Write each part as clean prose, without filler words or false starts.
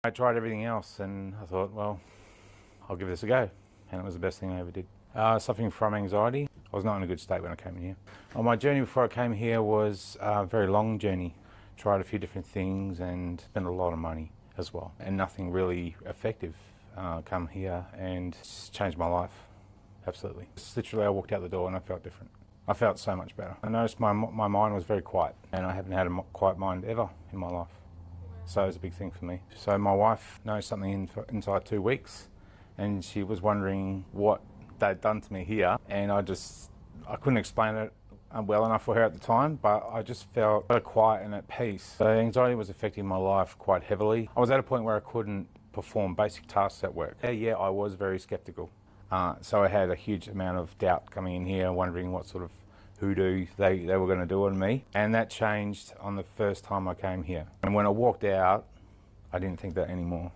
I tried everything else and I thought, well, I'll give this a go. And it was the best thing I ever did. Suffering from anxiety. I was not in a good state when I came in here. Well, my journey before I came here was a very long journey. Tried a few different things and spent a lot of money as well. And nothing really effective. Come here and it's changed my life. Absolutely. Just literally I walked out the door and I felt different. I felt so much better. I noticed my mind was very quiet and I haven't had a quiet mind ever in my life. So it was a big thing for me. So my wife noticed something inside 2 weeks and she was wondering what they'd done to me here, and I couldn't explain it well enough for her at the time, but I just felt so quiet and at peace. So anxiety was affecting my life quite heavily. I was at a point where I couldn't perform basic tasks at work. Yeah, I was very skeptical. So I had a huge amount of doubt coming in here, wondering what sort of hoodoo they were going to do on me. And that changed on the first time I came here. And when I walked out, I didn't think that anymore.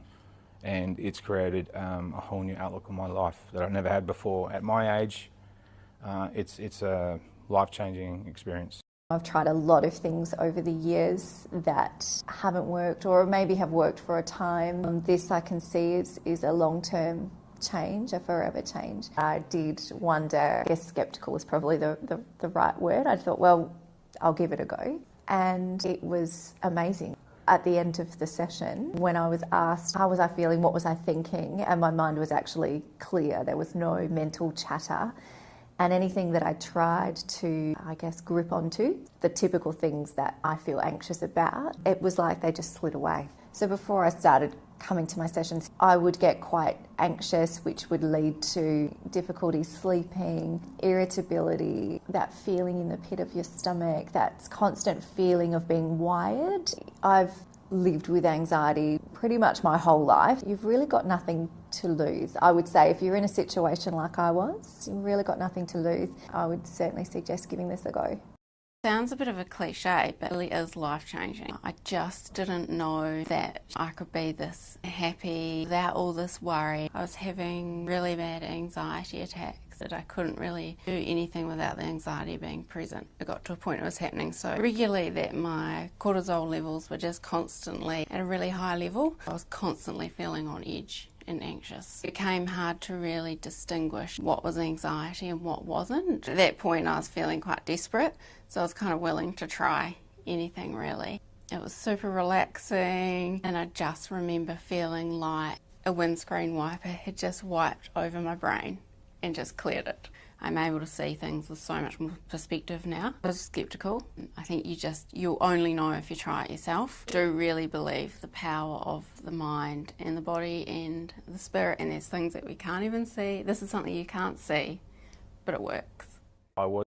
And it's created a whole new outlook on my life that I've never had before. At my age, it's a life-changing experience. I've tried a lot of things over the years that haven't worked or maybe have worked for a time. This I can see is a long-term change, a forever change. I did wonder, I guess skeptical was probably the right word. I thought, well, I'll give it a go. And it was amazing. At the end of the session, when I was asked how was I feeling, what was I thinking, and my mind was actually clear. There was no mental chatter. And anything that I tried to, I guess, grip onto, the typical things that I feel anxious about, it was like they just slid away. So before I started coming to my sessions, I would get quite anxious, which would lead to difficulty sleeping, irritability, that feeling in the pit of your stomach, that constant feeling of being wired. I've lived with anxiety pretty much my whole life. You've really got nothing to lose. I would say if you're in a situation like I was, you've really got nothing to lose. I would certainly suggest giving this a go. Sounds a bit of a cliche, but it really is life-changing. I just didn't know that I could be this happy without all this worry. I was having really bad anxiety attacks that I couldn't really do anything without the anxiety being present. It got to a point it was happening so regularly that my cortisol levels were just constantly at a really high level. I was constantly feeling on edge and anxious. It became hard to really distinguish what was anxiety and what wasn't. At that point I was feeling quite desperate, so I was kind of willing to try anything really. It was super relaxing and I just remember feeling like a windscreen wiper had just wiped over my brain and just cleared it. I'm able to see things with so much more perspective now. I was skeptical. I think you'll only know if you try it yourself. I do really believe the power of the mind and the body and the spirit, and there's things that we can't even see. This is something you can't see, but it works. I was